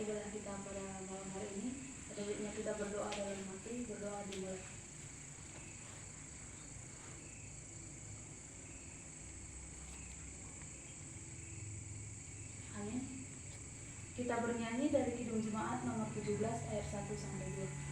ibadah kita pada malam hari ini. Pada baiknya kita berdoa dalam hati, berdoa dimulai. Amin. Kita bernyanyi dari Kidung Jemaat nomor 17 ayat 1 sampai 2.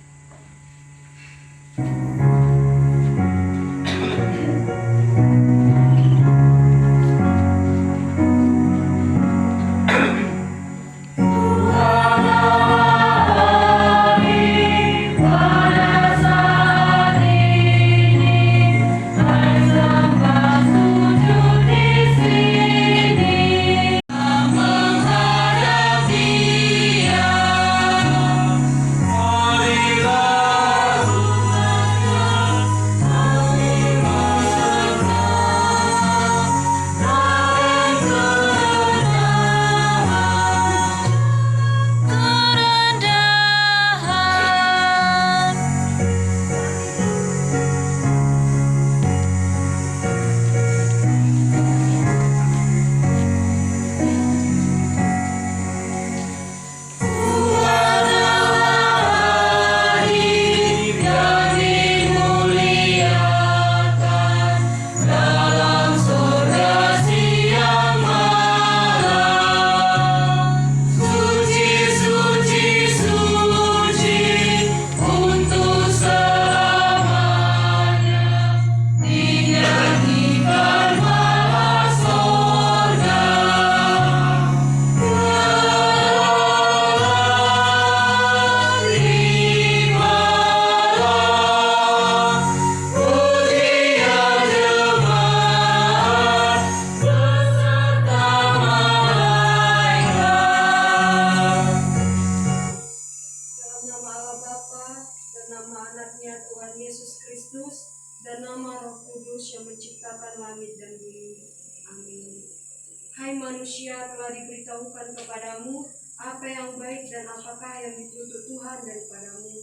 Manusia telah diberitahukan kepadamu apa yang baik dan apakah yang dituntut Tuhan daripadamu,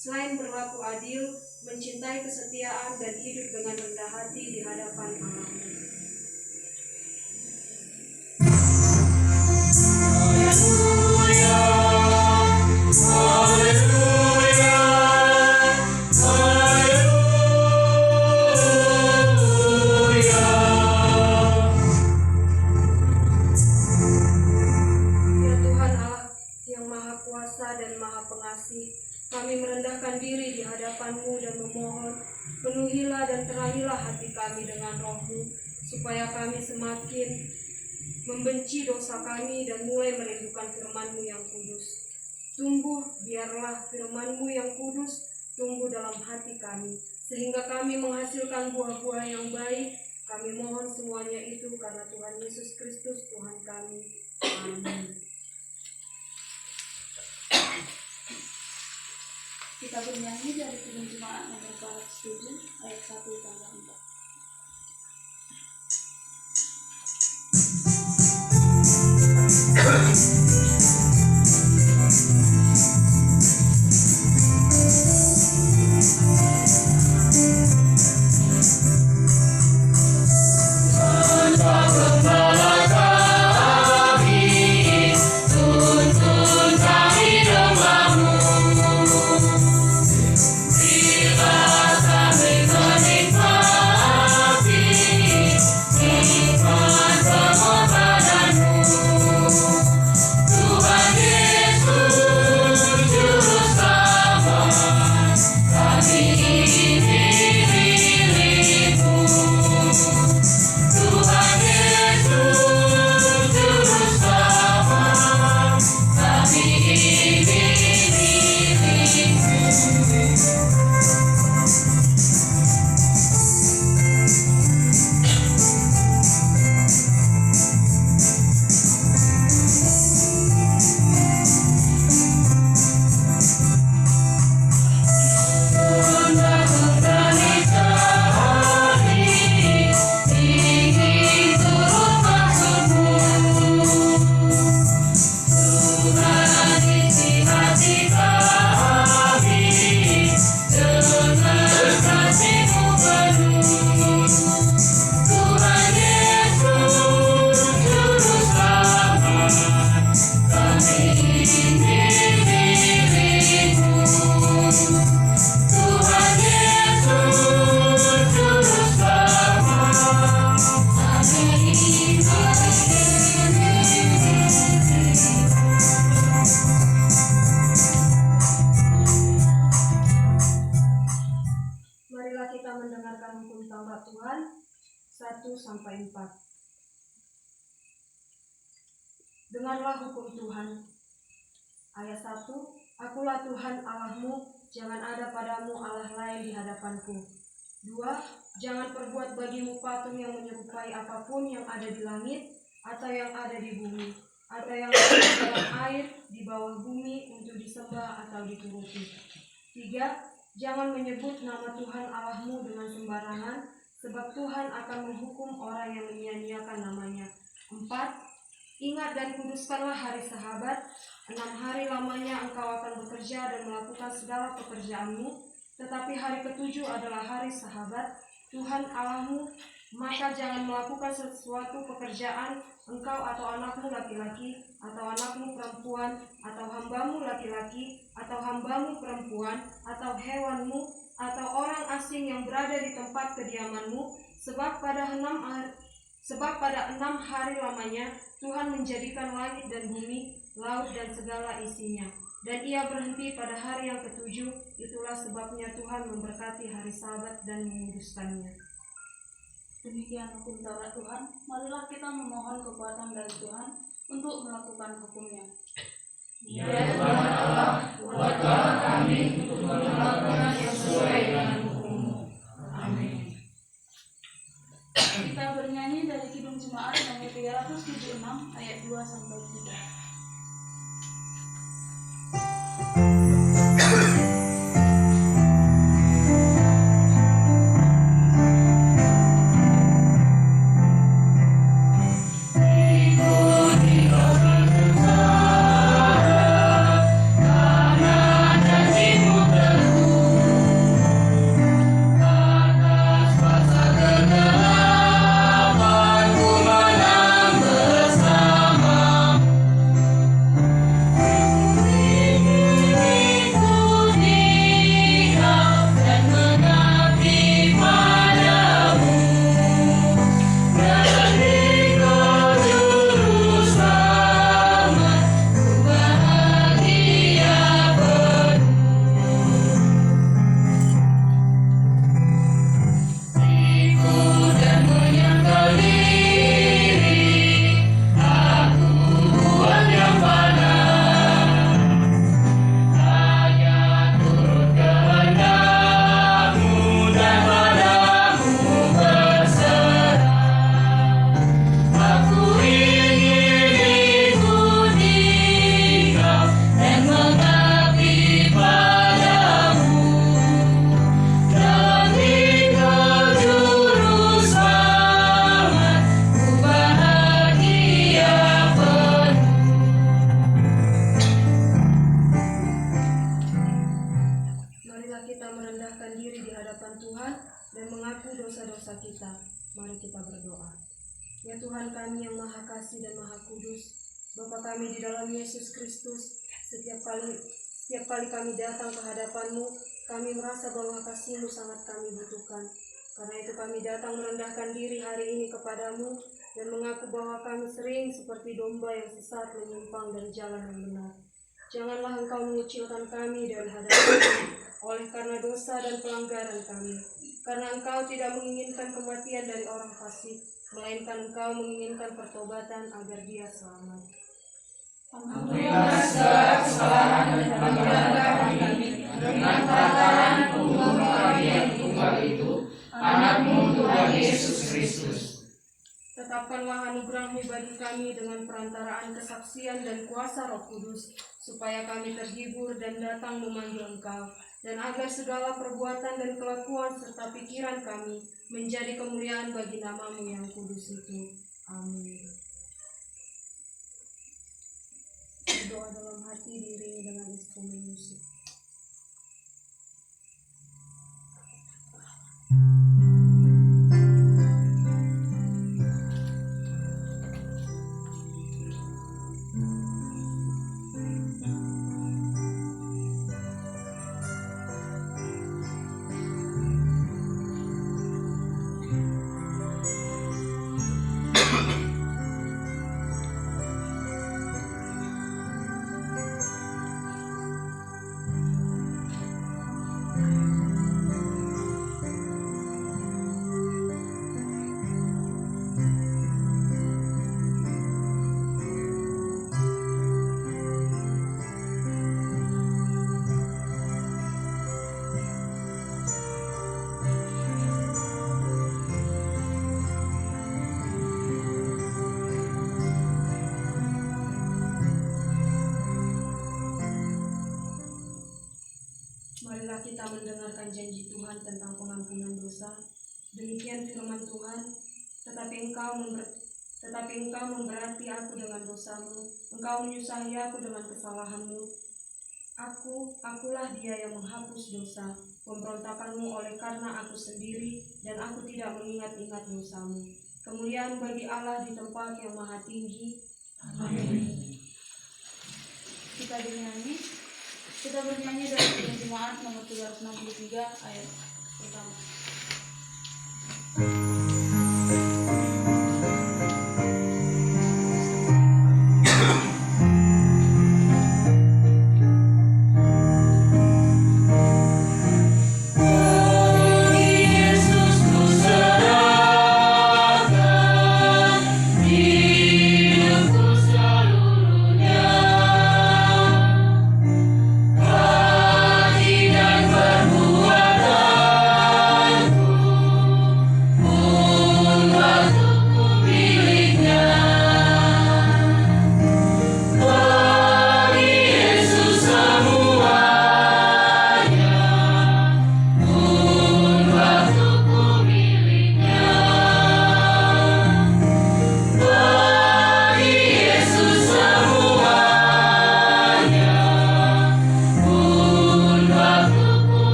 selain berlaku adil, mencintai kesetiaan dan hidup dengan rendah hati di hadapan Allah. Kami merendahkan diri di hadapan-Mu dan memohon, penuhilah dan terangilah hati kami dengan Roh-Mu, supaya kami semakin membenci dosa kami dan mulai merindukan firman-Mu yang kudus. Biarlah firman-Mu yang kudus tumbuh dalam hati kami, sehingga kami menghasilkan buah-buah yang baik. Kami mohon semuanya itu karena Tuhan Yesus Kristus Tuhan kami. Amin. Kita bernyanyi dari Kidung Jemaat nomor 7 ayat 1 tambah 4. kita mendengarkan hukum Taurat Tuhan 1-4. Dengarlah hukum Tuhan. Ayat 1. Akulah Tuhan Allahmu, jangan ada padamu Allah lain di hadapanku. 2. Jangan perbuat bagimu patung yang menyerupai apapun yang ada di langit, atau yang ada di bumi, atau yang ada di dalam air, di bawah bumi, untuk disembah atau dituruti. 3. Jangan menyebut nama Tuhan Allahmu dengan sembarangan, sebab Tuhan akan menghukum orang yang menyia-nyiakan namanya. 4. Ingat dan kuduskanlah hari Sabat. 6 hari lamanya engkau akan bekerja dan melakukan segala pekerjaanmu, tetapi hari ke-7 adalah hari Sabat Tuhan Allahmu. Maka jangan melakukan sesuatu pekerjaan engkau atau anakmu laki-laki, atau anakmu perempuan, atau hambamu laki-laki, atau hambamu perempuan, atau hewanmu, atau orang asing yang berada di tempat kediamanmu, sebab pada 6 hari lamanya Tuhan menjadikan langit dan bumi, laut dan segala isinya. Dan ia berhenti pada hari yang ke-7. Itulah sebabnya Tuhan memberkati hari Sabat dan menguduskannya. Demikian hukum Taurat Tuhan. Marilah kita memohon kekuatan dari Tuhan untuk melakukan hukumnya. Ya Tuhan Allah, kuatkanlah kami untuk melakukan sesuai dengan hukum-Mu. Amin. Kita bernyanyi dari Kidung Jemaat nomor 376 ayat 2-3. Ya Tuhan kami yang Maha Kasih dan Maha Kudus, Bapa kami di dalam Yesus Kristus, setiap kali kami datang ke hadapan-Mu, kami merasa bahwa kasih-Mu sangat kami butuhkan. Karena itu kami datang merendahkan diri hari ini kepadamu dan mengaku bahwa kami sering seperti domba yang sesat menyimpang dari jalan yang benar. Janganlah Engkau mengucilkan kami dari hadapan-Mu oleh karena dosa dan pelanggaran kami. Karena Engkau tidak menginginkan kematian dari orang fasik, melainkan Engkau menginginkan pertobatan agar dia selamat. Ampunilah segala kesalahan dan pelanggaran kami dengan perantara hukum kami yang tunggal itu, Anak-Mu Tuhan Yesus Kristus. Tetapkanlah anugerah-Mu bagi kami dengan perantaraan kesaksian dan kuasa Roh Kudus, supaya kami terhibur dan datang memanggil Engkau, dan agar segala perbuatan dan kelakuan serta pikiran kami menjadi kemuliaan bagi nama-Mu yang kudus itu. Amin. Berdoa dalam hati diiringi dengan instrumen musik. mendengarkan janji Tuhan tentang pengampunan dosa. Demikian firman Tuhan, tetapi engkau memberati aku dengan dosamu, engkau menyusahi aku dengan kesalahanmu. Akulah dia yang menghapus dosa, pemberontakanmu oleh karena aku sendiri, dan aku tidak mengingat-ingat dosamu. Kemuliaan bagi Allah di tempat yang maha tinggi. Amin. Kita bernyanyi dari Kidung Jemaat nomor 363 ayat pertama.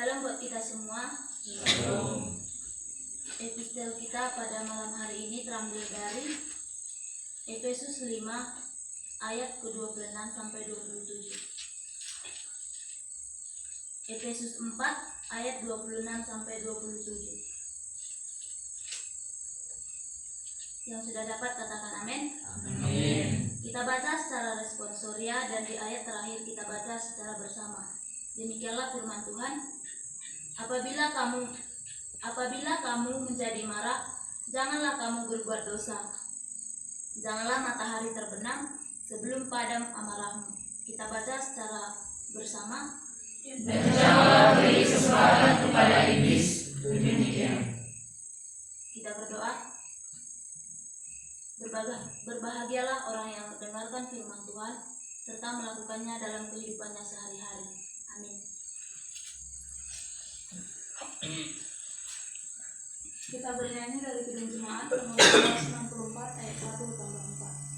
Shalom buat kita semua. Epistel kita pada malam hari ini terambil dari Efesus 5 ayat ke-26 sampai 27. Efesus 4 ayat 26 sampai 27. Yang sudah dapat katakan amin. Amin. Kita baca secara responsoria dan di ayat terakhir kita baca secara bersama. Demikianlah firman Tuhan. Apabila kamu menjadi marah, janganlah kamu berbuat dosa. Janganlah matahari terbenam sebelum padam amarahmu. Kita baca secara bersama. Dan janganlah beri kesempatan kepada iblis. Demikian. Kita berdoa. Berbahagialah orang yang mendengarkan firman Tuhan serta melakukannya dalam kehidupannya sehari-hari. Amin. Kita bernyanyi dari Kidung Jemaat nomor 364 ayat 1 tambah 4.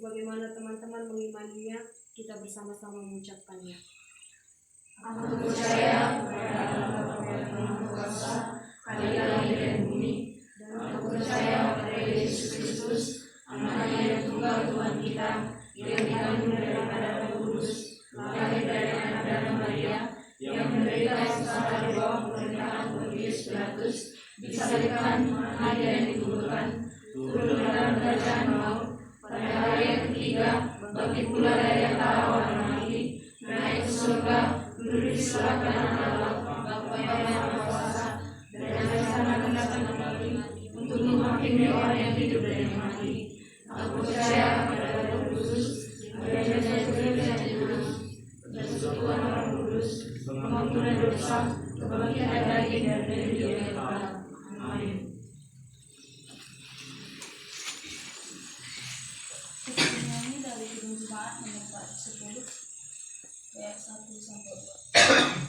sebagaimana teman-teman mengimaninya, kita bersama-sama mengucapkannya. Aku percaya kepada Allah Bapa yang Maha Kuasa, Kali langit dan bumi, dan aku percaya kepada Yesus Kristus, Anaknya yang tunggal Tuhan kita, yang dikandung daripada Roh Kudus, lahir dari anak darah Maria, yang menderita secara di bawah pemerintahan Pontius Pilatus, disalibkan, mati dan dikuburkan, turun dalam kerajaan maut, pada hari yang ketiga, bangkit pula dari antara orang mati, naik ke surga, duduk di sebelah kanan Allah, Bapa yang Maha Kuasa, dan dari sana akan datang kembali untuk menghakimi orang yang hidup dan yang mati. Aku percaya kepada Roh Kudus, gereja kudus, persekutuan Roh Kudus, pengampunan dosa, kebangkitan daging dan dari dunia kekal. Amin. Nyanyi dari Kidung Jemaat nomor 10 ayat 1 sampai 2.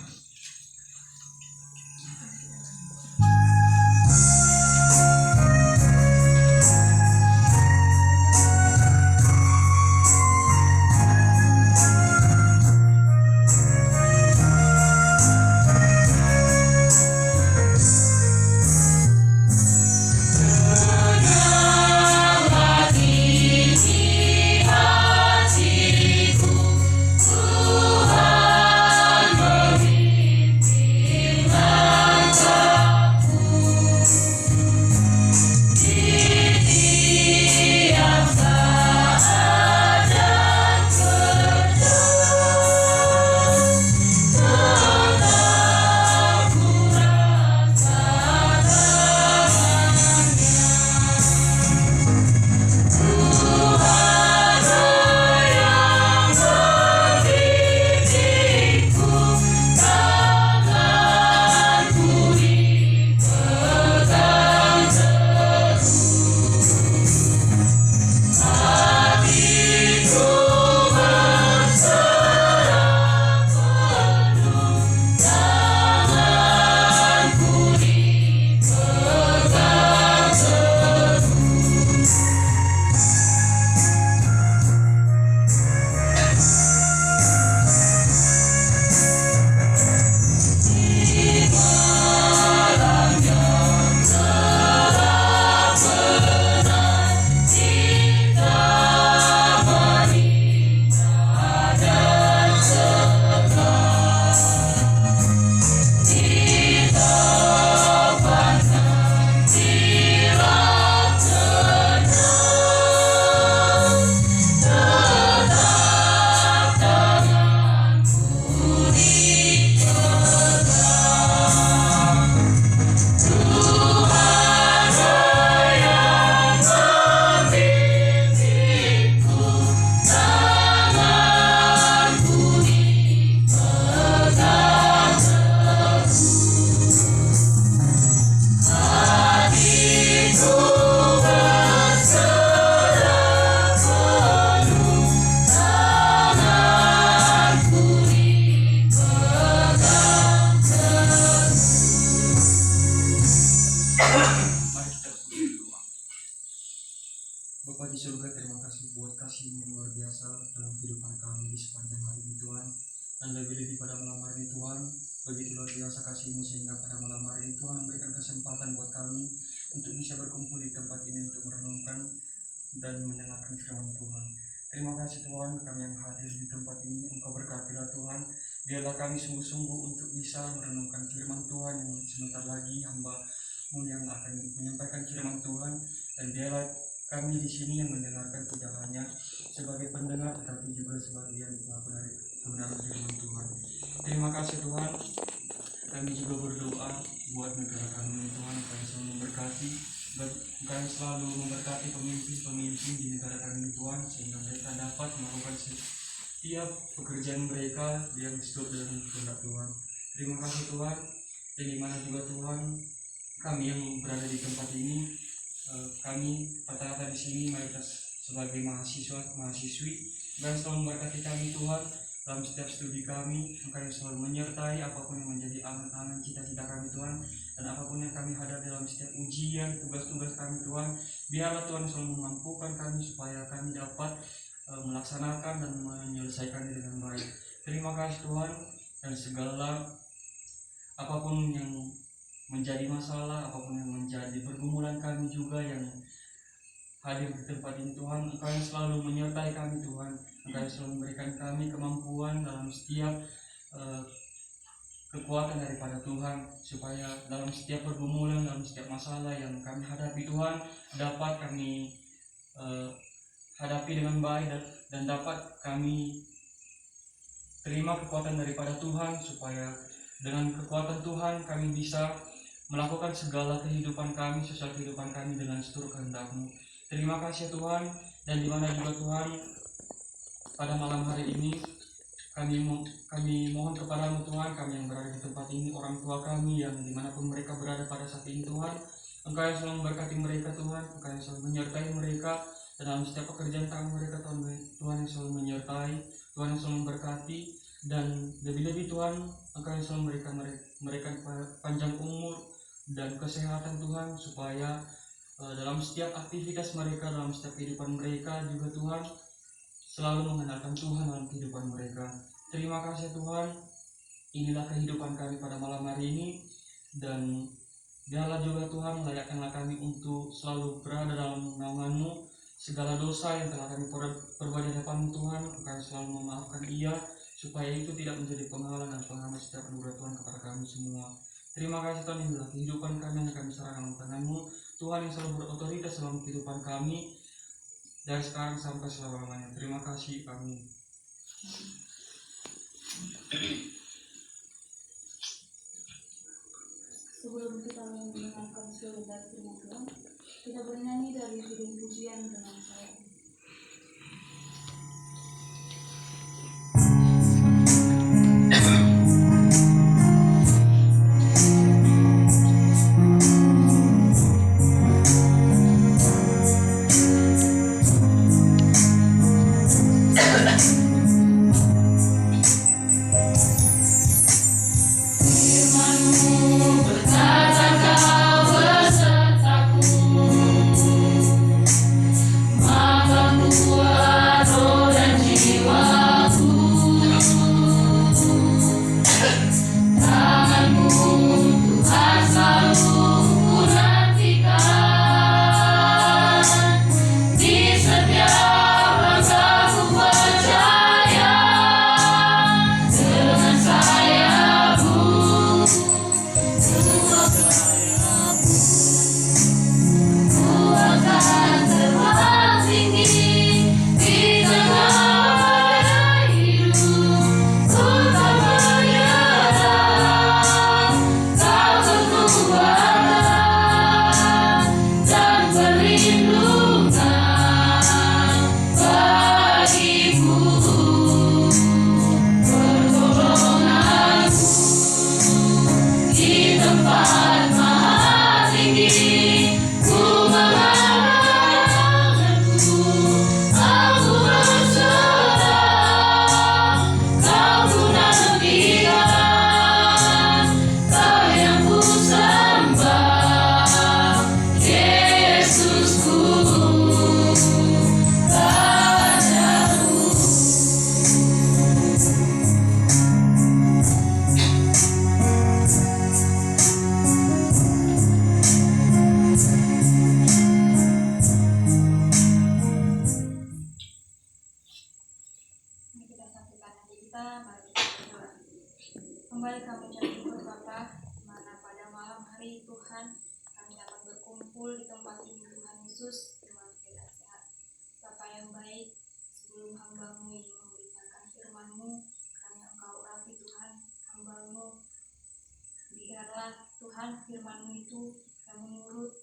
Bapa di surga, terima kasih buat kasih-Mu yang luar biasa dalam kehidupan kami di sepanjang hari ini Tuhan. Dan lebih-lebih pada malam hari ini Tuhan, begitu luar biasa kasih-Mu sehingga pada malam hari ini Tuhan memberikan kesempatan buat kami untuk bisa berkumpul di tempat ini untuk merenungkan dan mendengarkan firman Tuhan. Terima kasih Tuhan, kami yang hadir di tempat ini, Engkau berkatilah Tuhan. Biarlah kami sungguh-sungguh untuk bisa merenungkan firman Tuhan yang sebentar lagi hamba-Mu yang akan menyampaikan firman Tuhan. Dan biarlah kami di sini yang mendengarkan tidak hanya sebagai pendengar tetapi juga sebagai yang pelaku dari kebenaran firman Tuhan. Terima kasih Tuhan. Kami juga berdoa buat negara kami Tuhan, Engkau yang selalu memberkati, Engkau yang selalu memberkati pemimpin-pemimpin di negara kami Tuhan, sehingga mereka dapat melakukan setiap pekerjaan mereka yang sesuai dengan kehendak Tuhan. Terima kasih Tuhan. Dan di mana juga Tuhan kami yang berada di tempat ini, kami rata-rata di sini mayoritas sebagai mahasiswi, dan selalu memberkati kami Tuhan dalam setiap studi kami. Engkau yang selalu menyertai apapun yang menjadi angan-angan cita-cita kami Tuhan, dan apapun yang kami hadapi dalam setiap ujian, tugas-tugas kami Tuhan. Biarlah Tuhan selalu memampukan kami supaya kami dapat melaksanakan dan menyelesaikannya dengan baik. Terima kasih Tuhan. dan segala apapun yang menjadi masalah, apapun yang menjadi pergumulan kami juga yang hadir di tempat ini Tuhan, Engkau yang selalu menyertai kami Tuhan, Engkau yang selalu memberikan kami kemampuan dalam setiap kekuatan daripada Tuhan, supaya dalam setiap pergumulan, dalam setiap masalah yang kami hadapi Tuhan, dapat kami hadapi dengan baik dan dapat kami terima kekuatan daripada Tuhan, supaya dengan kekuatan Tuhan kami bisa melakukan segala kehidupan kami, sosial kehidupan kami dengan seturut kehendak-Mu. Terima kasih Tuhan, dan di mana juga Tuhan pada malam hari ini kami mohon kepadamu Tuhan, kami yang berada di tempat ini, orang tua kami yang dimanapun mereka berada pada saat ini Tuhan, Engkau yang selalu memberkati mereka Tuhan, Engkau yang selalu menyertai mereka dalam setiap pekerjaan tangan mereka Tuhan yang selalu menyertai, Tuhan yang selalu memberkati, dan lebih-lebih Tuhan Engkau yang selalu memberikan mereka panjang umur dan kesehatan Tuhan, supaya dalam setiap aktivitas mereka, dalam setiap kehidupan mereka juga Tuhan selalu mengenalkan Tuhan dalam kehidupan mereka. Terima kasih Tuhan, inilah kehidupan kami pada malam hari ini, dan biarlah juga Tuhan layakkanlah kami untuk selalu berada dalam naungan-Mu. Segala dosa yang telah kami perbuat di hadapan-Mu Tuhan, Engkau selalu memaafkan ia, supaya itu tidak menjadi penghalang dan penghambat setiap anugerah Tuhan kepada kami semua. Terima kasih Tuhan, inilah kehidupan kami yang kami serahkan dalam tangan-Mu, Tuhan yang selalu berotoritas dalam kehidupan kami dari sekarang sampai selama-lamanya. Terima kasih, amin. Sebelum kita mendengarkan seluruh firman Tuhan, kita bernyanyi dari judul pujian dengan saya. Kembali kami ucap syukur Bapa, di mana pada malam hari Tuhan kami dapat berkumpul di tempat ini Tuhan Yesus dengan keadaan sehat. Bapa yang baik, sebelum hamba-Mu ini memberitakan firman-Mu, kami Engkau urapi Tuhan, hamba-Mu, biarlah Tuhan firman-Mu itu yang menurut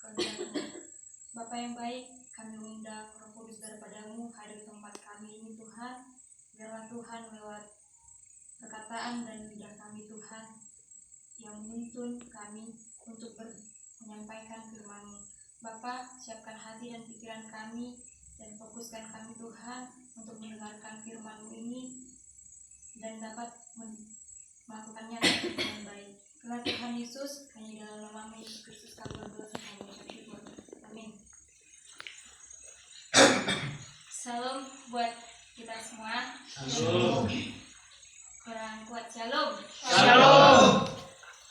kehendak-Mu. Bapa yang baik, kami mengundang Roh Kudus daripada-Mu hadir di tempat kami ini Tuhan, biarlah Tuhan lewat perkataan dan lidah kami Tuhan yang menuntun kami untuk menyampaikan firman-Mu. Bapa, siapkan hati dan pikiran kami dan fokuskan kami Tuhan untuk mendengarkan firman-Mu ini dan dapat melakukannya dengan baik. Karena Tuhan Yesus, hanya dalam nama Yesus Kristus kami berdoa dan mengucap syukur. Amin. Salam buat kita semua. Shalom. Kurang kuat Shalom. Shalom.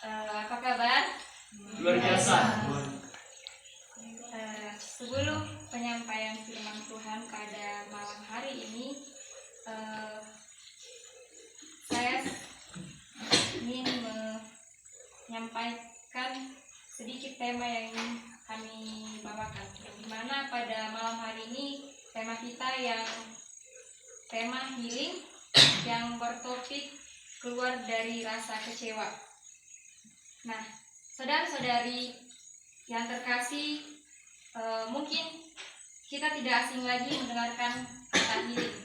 Apa kabar? Luar biasa. Sebelum penyampaian firman Tuhan pada malam hari ini, saya ingin menyampaikan sedikit tema yang ingin kami bawakan. Di mana pada malam hari ini tema kita yang tema healing yang bertopik keluar dari rasa kecewa. Nah, saudara-saudari yang terkasih, mungkin kita tidak asing lagi mendengarkan kata healing.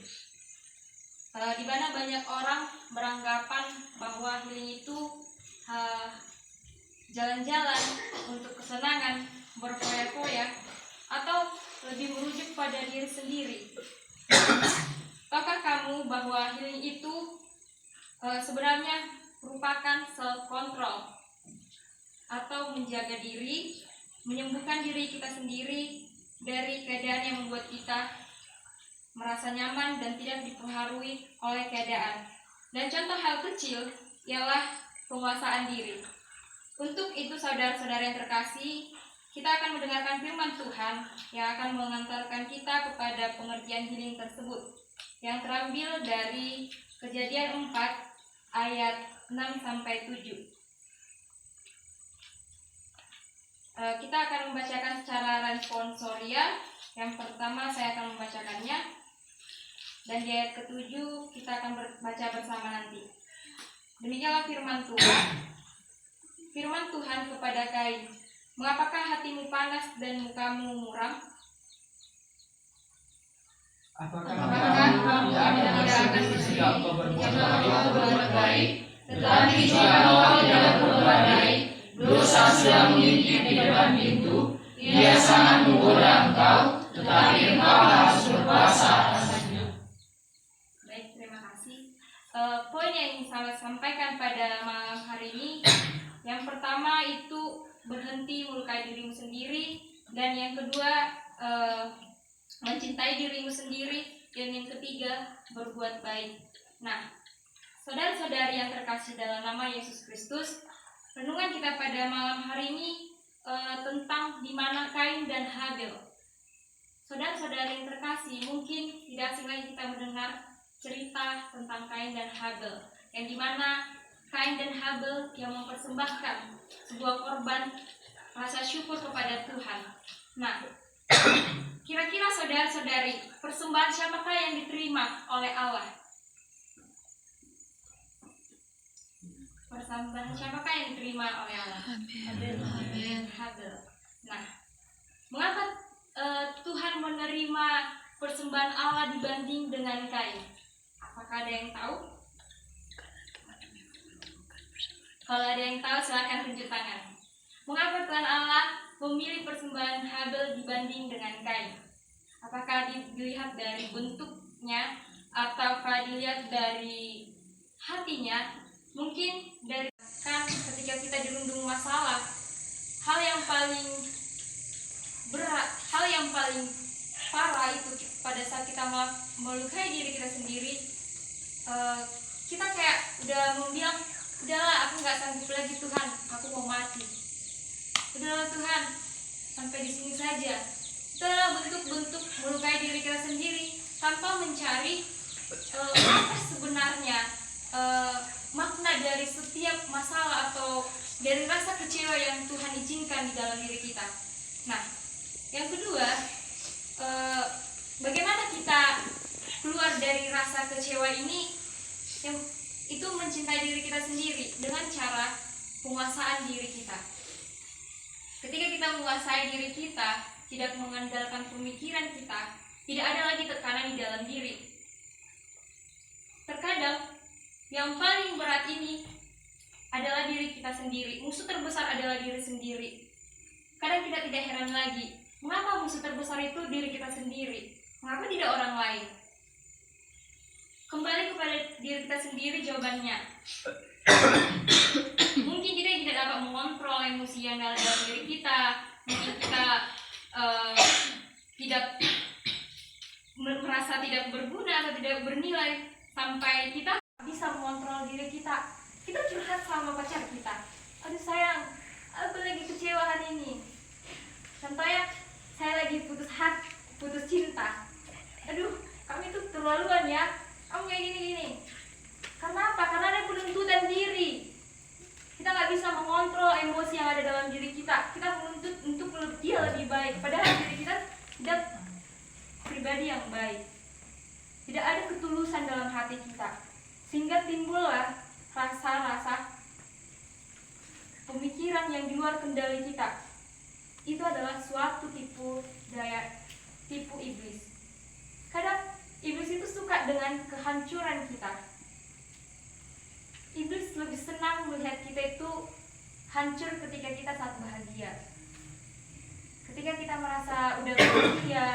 Di mana banyak orang beranggapan bahwa healing itu jalan-jalan untuk kesenangan, berfoya-foya, atau lebih merujuk pada diri sendiri. Tahukah kamu bahwa healing itu sebenarnya merupakan self-control atau menjaga diri, menyembuhkan diri kita sendiri dari keadaan yang membuat kita merasa nyaman dan tidak dipengaruhi oleh keadaan. Dan contoh hal kecil ialah penguasaan diri. Untuk itu saudara-saudara yang terkasih, kita akan mendengarkan firman Tuhan yang akan mengantarkan kita kepada pengertian healing tersebut, yang terambil dari Kejadian 4 ayat 6-7. Kita akan membacakan secara responsoria. Yang pertama saya akan membacakannya, dan di ayat ke-7 kita akan baca bersama nanti. Demikianlah firman Tuhan. Firman Tuhan kepada Kain, "Mengapakah hatimu panas dan mukamu muram? Apakah kamu tidak akan jika engkau berbuat baik, Tetapi jika engkau tidak berbuat baik, dosa sudah mengintip di depan pintu, ia sangat menggoda engkau, tetapi engkau harus berpuasa atasnya." Baik, terima kasih. Poin yang ingin saya sampaikan pada malam hari ini, yang pertama itu berhenti melukai dirimu sendiri, dan yang kedua mencintai dirimu sendiri, dan yang ketiga berbuat baik. Nah, saudara-saudari yang terkasih dalam nama Yesus Kristus, renungan kita pada malam hari ini tentang di mana Kain dan Habel. Saudara-saudari yang terkasih, mungkin tidak asing lagi kita mendengar cerita tentang Kain dan Habel, yang dimana Kain dan Habel yang mempersembahkan sebuah korban rasa syukur kepada Tuhan. Nah, kira-kira saudara-saudari, persembahan siapakah yang diterima oleh Allah? Persembahan siapakah yang diterima oleh Allah? Habel. Nah, mengapa Tuhan menerima persembahan Allah dibanding dengan Kain? Apakah ada yang tahu? Kalau ada yang tahu, silakan tunjuk tangan. Mengapa Tuhan Allah memilih persembahan Habel dibanding dengan Kain? Apakah dilihat dari bentuknya, ataukah dilihat dari hatinya? Mungkin dari ketika kita dirundung masalah, hal yang paling berat, hal yang paling parah itu pada saat kita melukai diri kita sendiri, kita kayak udah bilang, udahlah, aku nggak sanggup lagi Tuhan, aku mau mati. Udahlah Tuhan, sampai di sini saja. Itu adalah bentuk-bentuk melukai diri kita sendiri tanpa mencari apa sebenarnya makna dari setiap masalah atau dari rasa kecewa yang Tuhan izinkan di dalam diri kita. Nah, yang kedua, bagaimana kita keluar dari rasa kecewa ini? Yang itu mencintai diri kita sendiri dengan cara penguasaan diri kita. Ketika kita menguasai diri kita, tidak mengandalkan pemikiran kita, tidak ada lagi tekanan di dalam diri. Terkadang yang paling berat ini adalah diri kita sendiri. Musuh terbesar adalah diri sendiri. Kadang kita tidak heran lagi, mengapa musuh terbesar itu diri kita sendiri? Mengapa tidak orang lain? Kembali kepada diri kita sendiri jawabannya. Mungkin kita tidak dapat mengontrol emosi yang dalam diri kita. Mungkin kita tidak merasa tidak berguna atau tidak bernilai, sampai kita bisa bisa mengontrol diri kita. Kita curhat sama pacar kita, aduh sayang, aku lagi kecewa hari ini. Contohnya, saya lagi putus cinta. Aduh, kami tuh terlaluan ya, kamu kayak gini. Karena apa? Karena ada penuntutan diri. Kita nggak bisa mengontrol emosi yang ada dalam diri kita. Kita menuntut untuk dia lebih baik, padahal diri kita tidak pribadi yang baik. Tidak ada ketulusan dalam hati kita, sehingga timbullah rasa-rasa pemikiran yang di luar kendali kita. Itu adalah suatu tipu iblis. Kadang iblis itu suka dengan kehancuran kita. Iblis lebih senang melihat kita itu hancur ketika kita saat bahagia. Ketika kita merasa udah bahagia,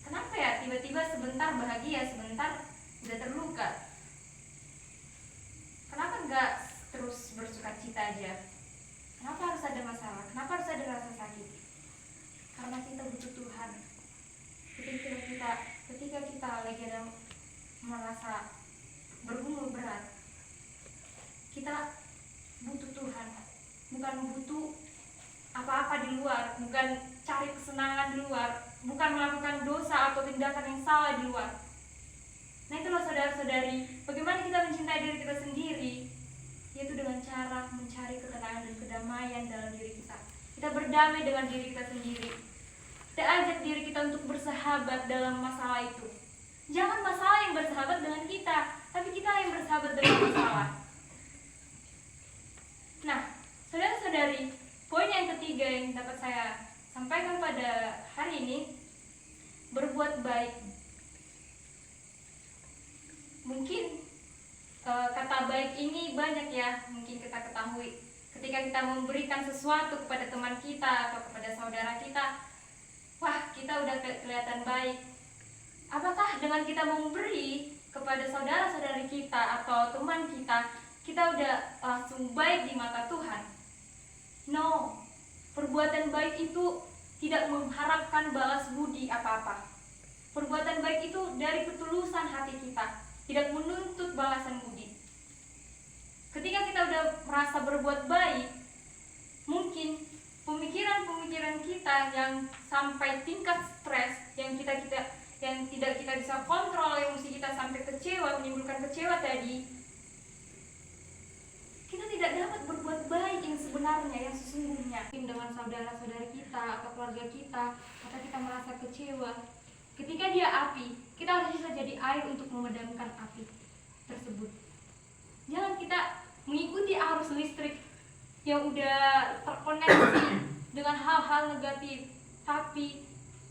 kenapa ya tiba-tiba sebentar bahagia, sebentar udah terluka? Kenapa enggak terus bersukacita aja? Kenapa harus ada masalah? Kenapa harus ada rasa sakit? Karena kita butuh Tuhan. Ketika kita lagi ada merasa bergumul berat, kita butuh Tuhan. Bukan butuh apa-apa di luar, bukan cari kesenangan di luar, bukan melakukan dosa atau tindakan yang salah di luar. Nah itulah saudara-saudari, bagaimana kita mencintai diri kita sendiri, yaitu dengan cara mencari ketenangan dan kedamaian dalam diri kita. Kita berdamai dengan diri kita sendiri. Kita ajak diri kita untuk bersahabat dalam masalah itu. Jangan masalah yang bersahabat dengan kita, tapi kita yang bersahabat dengan masalah. Nah, saudara-saudari, poin yang ketiga yang dapat saya sampaikan pada hari ini, berbuat baik. Mungkin kata baik ini banyak ya, mungkin kita ketahui. Ketika kita memberikan sesuatu kepada teman kita atau kepada saudara kita, wah kita udah kelihatan baik. Apakah dengan kita memberi kepada saudara-saudari kita atau teman kita, kita udah langsung baik di mata Tuhan? No, perbuatan baik itu tidak mengharapkan balas budi apa-apa. Perbuatan baik itu dari ketulusan hati kita, tidak menuntut balasan budi. Ketika kita udah merasa berbuat baik, mungkin pemikiran-pemikiran kita yang sampai tingkat stres, yang tidak kita bisa kontrol emosi kita sampai kecewa, menimbulkan kecewa tadi, kita tidak dapat berbuat baik yang sebenarnya, yang sesungguhnya. Dengan saudara-saudari kita atau keluarga kita, atau kita merasa kecewa, ketika dia api, kita harus bisa jadi air untuk memadamkan api tersebut. Jangan kita mengikuti arus listrik yang udah terkoneksi dengan hal-hal negatif, tapi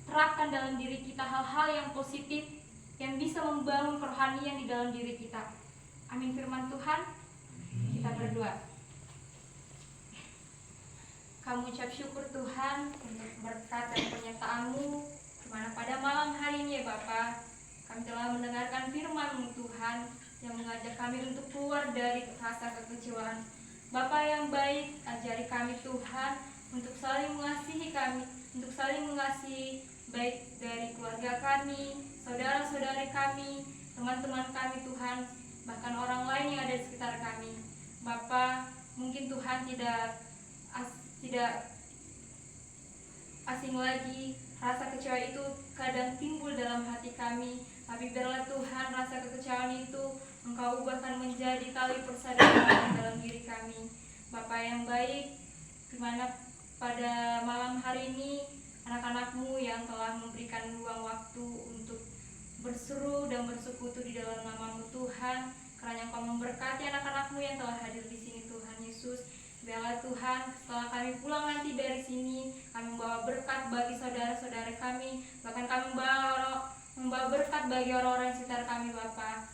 terapkan dalam diri kita hal-hal yang positif yang bisa membangun kerohanian di dalam diri kita. Amin firman Tuhan. Kita berdoa. Kami ucap syukur Tuhan untuk berkat dan penyertaan-Mu, di mana pada malam hari ini ya Bapa, kami telah mendengarkan firman-Mu Tuhan yang mengajak kami untuk keluar dari rasa kekecewaan. Bapa yang baik, ajari kami Tuhan untuk saling mengasihi kami, untuk saling mengasihi baik dari keluarga kami, saudara-saudari kami, teman-teman kami Tuhan, bahkan orang lain yang ada di sekitar kami. Bapa, mungkin Tuhan tidak asing lagi, rasa kecewa itu kadang timbul dalam hati kami, tapi biarlah Tuhan rasa kekecewaan itu Engkau ubahkan menjadi tali persaudaraan dalam diri kami. Bapa yang baik, di mana pada malam hari ini anak-anak-Mu yang telah memberikan ruang waktu untuk berseru dan bersekutu di dalam nama-Mu Tuhan, karena Engkau memberkati anak-anak-Mu yang telah hadir di sini Tuhan Yesus. Biarlah Tuhan, setelah kami pulang nanti dari sini, kami membawa berkat bagi saudara-saudara kami, bahkan kami membawa berkat bagi orang-orang di sekitar kami Bapa.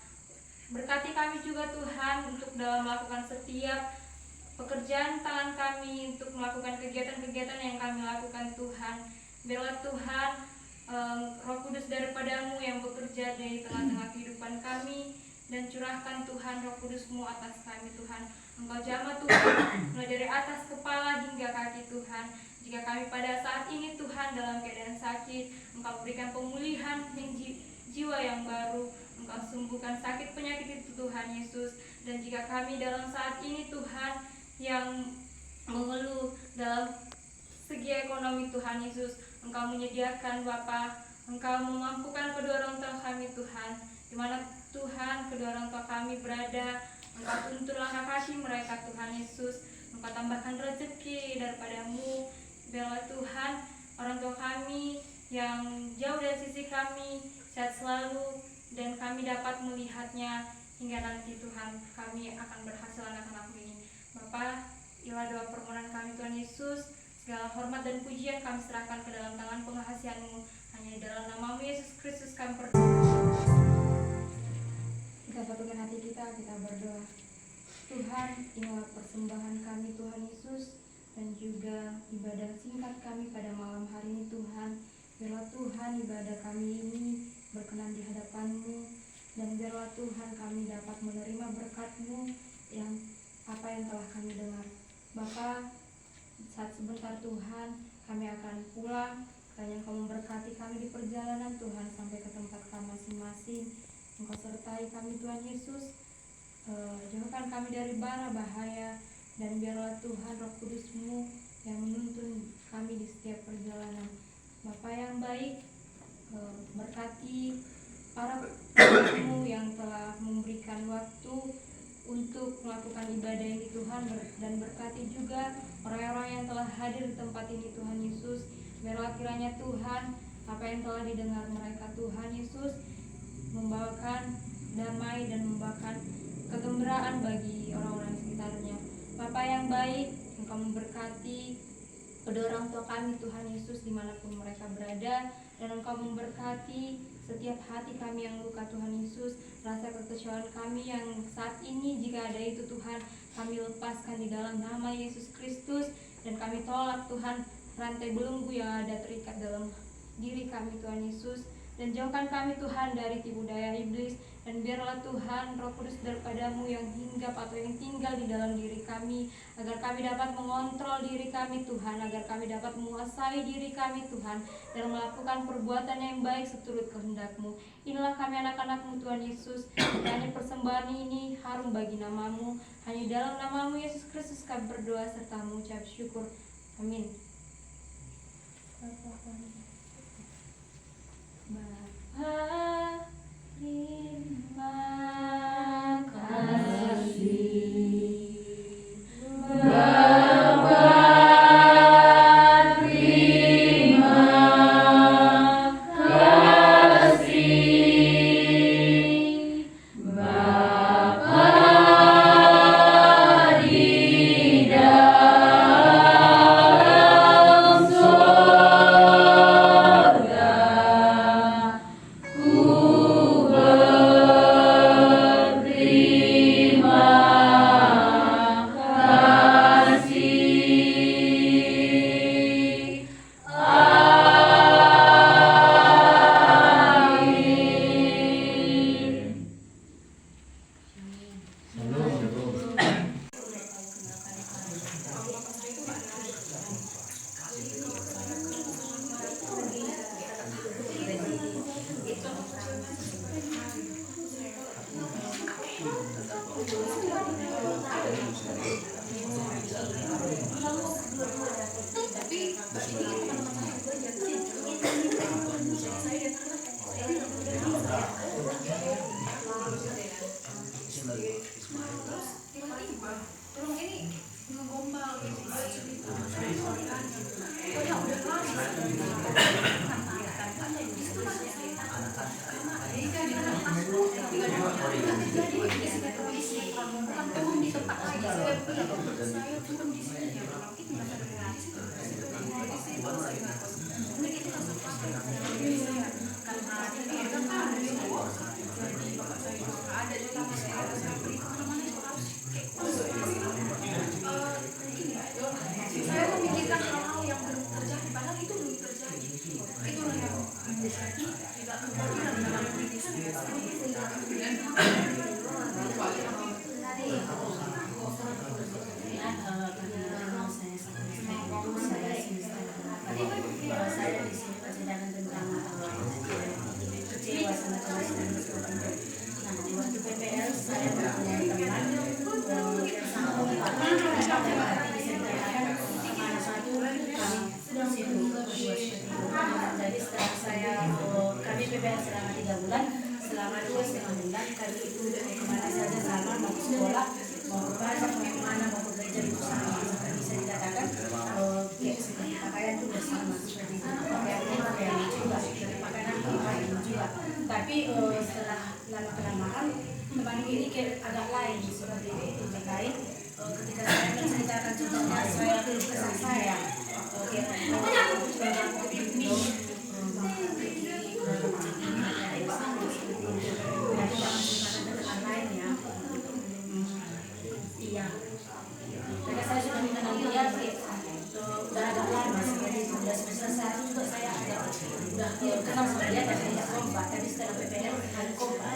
Berkati kami juga Tuhan untuk dalam melakukan setiap pekerjaan tangan kami, untuk melakukan kegiatan-kegiatan yang kami lakukan Tuhan. Biarlah Tuhan Roh Kudus daripada-Mu yang bekerja di tengah-tengah kehidupan kami, dan curahkan Tuhan Roh Kudus-Mu atas kami Tuhan. Engkau jamah Tuhan, mulai dari atas kepala hingga kaki Tuhan. Jika kami pada saat ini Tuhan dalam keadaan sakit, Engkau berikan pemulihan yang jiwa yang baru. Engkau sembuhkan sakit penyakit itu Tuhan Yesus. Dan jika kami dalam saat ini Tuhan yang mengeluh dalam segi ekonomi Tuhan Yesus, Engkau menyediakan Bapa, Engkau memampukan kedua orang tua kami Tuhan, di mana Tuhan kedua orang tua kami berada, Engkau tuntun langkah kaki mereka Tuhan Yesus, Engkau tambahkan rezeki daripadamu. Biarlah Tuhan orang tua kami yang jauh dari sisi kami sehat selalu, dan kami dapat melihatnya hingga nanti Tuhan kami akan berhasil anak-anak ini. Bapa, inilah doa permohonan kami Tuhan Yesus. Segala hormat dan pujian kami serahkan ke dalam tangan pengasihan-Mu. Hanya di dalam nama-Mu Yesus Kristus kami berdoa. Kita satukan hati kita berdoa. Tuhan, inilah persembahan kami Tuhan Yesus, dan juga ibadah singkat kami pada malam hari ini Tuhan. Biarlah Tuhan ibadah kami ini berkenan di hadapan-Mu, dan biarlah Tuhan kami dapat menerima berkat-Mu yang apa yang telah kami dengar. Bapa, saat sebentar Tuhan kami akan pulang, kiranya Engkau memberkati kami di perjalanan Tuhan sampai ke tempat kami masing-masing. Engkau sertai kami Tuhan Yesus, jauhkan kami dari bara bahaya, dan biarlah Tuhan Roh Kudus-Mu yang menuntun kami di setiap perjalanan. Bapa yang baik, berkati para pendengar-Mu yang telah memberikan waktu untuk melakukan ibadah ini Tuhan, dan berkati juga orang-orang yang telah hadir di tempat ini Tuhan Yesus. Biarlah kiranya Tuhan apa yang telah didengar mereka Tuhan Yesus membawakan damai dan membawakan kegembiraan bagi orang-orang sekitarnya. Bapa yang baik, Engkau memberkati kedua orang tua kami Tuhan Yesus dimanapun mereka berada, dan Engkau memberkati setiap hati kami yang luka Tuhan Yesus, rasa kekecewaan kami yang saat ini jika ada itu Tuhan kami lepaskan di dalam nama Yesus Kristus, dan kami tolak Tuhan rantai belenggu yang ada terikat dalam diri kami Tuhan Yesus, dan jauhkan kami Tuhan dari tipu daya iblis, dan biarlah Tuhan Roh Kudus daripada-Mu yang hinggap atau yang tinggal di dalam diri kami, agar kami dapat mengontrol diri kami Tuhan, agar kami dapat menguasai diri kami Tuhan, dan melakukan perbuatan yang baik seturut kehendak-Mu. Inilah kami anak-anak-Mu Tuhan Yesus, dan persembahan ini harum bagi nama-Mu. Hanya dalam nama-Mu Yesus Kristus kami berdoa serta mengucap syukur. Amin. Bapa, terima kasih. Bapa, terima kasih. Bapa di dalam sorga, ku berterima kasih. Amin. Saya memikirkan hal-hal yang belum terjadi, padahal itu belum terjadi. Itulah yang tidak terjadi dalam diri saya. Saya di sini persidangan tentang kecewa sama teman-teman. PPR selama 3 bulan, selama 2,5 bulan kami itu kemana saja sama, mau ke sekolah, mau ke pasar, mau kemana, mau ke gereja bersama. Bisa dikatakan kayak seperti pakaian itu bersama, seperti itu. Pakaian juga, seperti makanan juga. Tapi setelah lama kelamaan teman ini kayak agak lain seperti itu. Terkait ketika saya menceritakan contohnya saya kesan saya iya, karena saya sudah mengenal dia udah agak lama seperti itu. Sudah semester 1 juga saya udah kenal sama dia dari tidak kompak, tapi setelah PPR hari kompak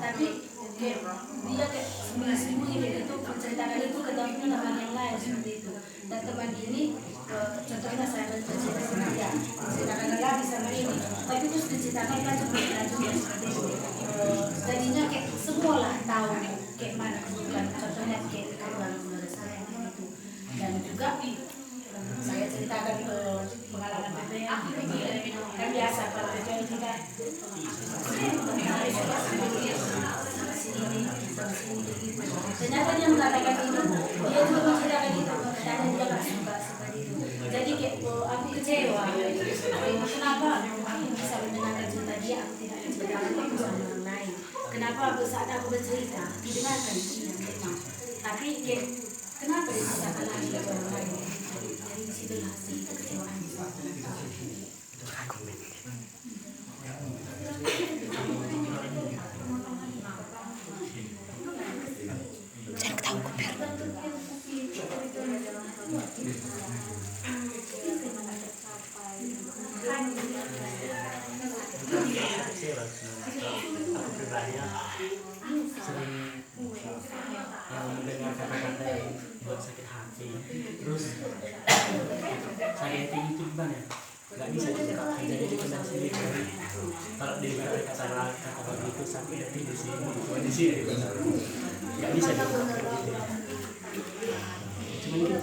tapi dia kayak sembunyi-sembunyi begitu menceritakan itu ke teman yang lain seperti itu. Dan teman ini contohnya saya bercerita sama dia, menceritakan lagi sama ini, tapi terus diceritakan kan seperti juga seperti itu. Jadinya kayak semua lah tahu kayak mana kebutuhan, contohnya kayak kebutuhan saudara saya gitu. Dan juga saya ceritakan pengalaman PPR kan biasa kalau PPR kita ternyata dia mengatakan itu, dia juga menceritakan itu, ternyata dia nggak suka seperti itu. Jadi kayak aku kecewa, kenapa aku bisa mendengarkan cerita dia, aku tidak menceritakan itu sama orang lain. Kenapa saat aku bercerita didengarkan dia memang, tapi kayak kenapa diceritakan lagi ke orang lain. Jadi di situ hasil kekecewaan. Aku pribadi sering mendengar kata-kata yang buat sakit hati. Terus sakit hati itu gimana? Gak bisa diungkapkan, jadi dipendam sendiri. Kalau dia kata begitu sakit hati di sini, cuma di sini. Gak bisa diungkapkan. Cuma gitu.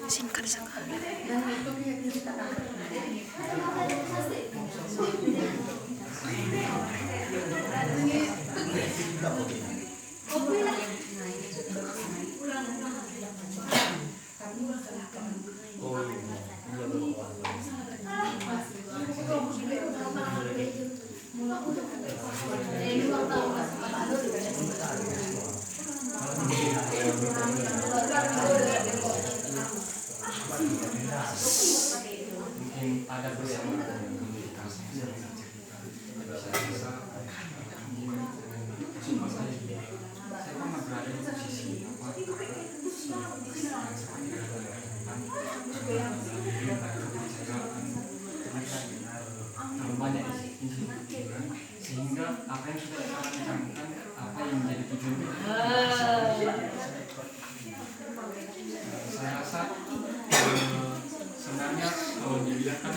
Singkat sekali. Mungkin ada bersama komunikasi saya pernah berada di posisi terlalu banyak sehingga apa yang sudah saya lakukan, apa yang menjadi tujuannya, saya rasa sebenarnya kalau dibiarkan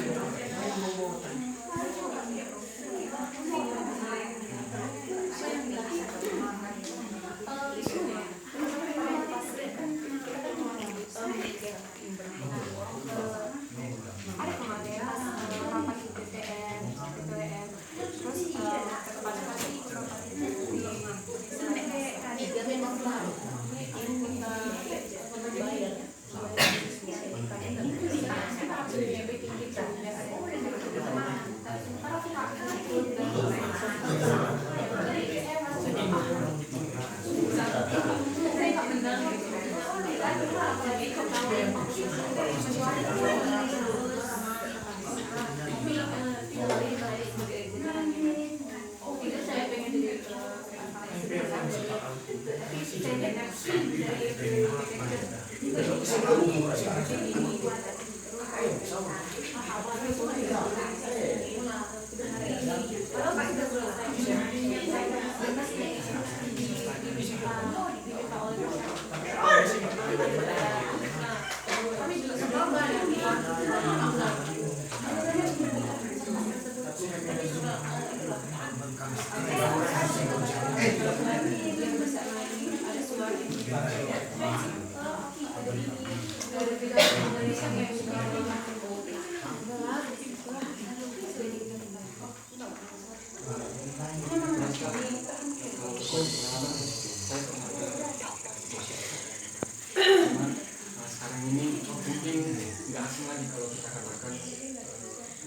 tadi kalau kita katakan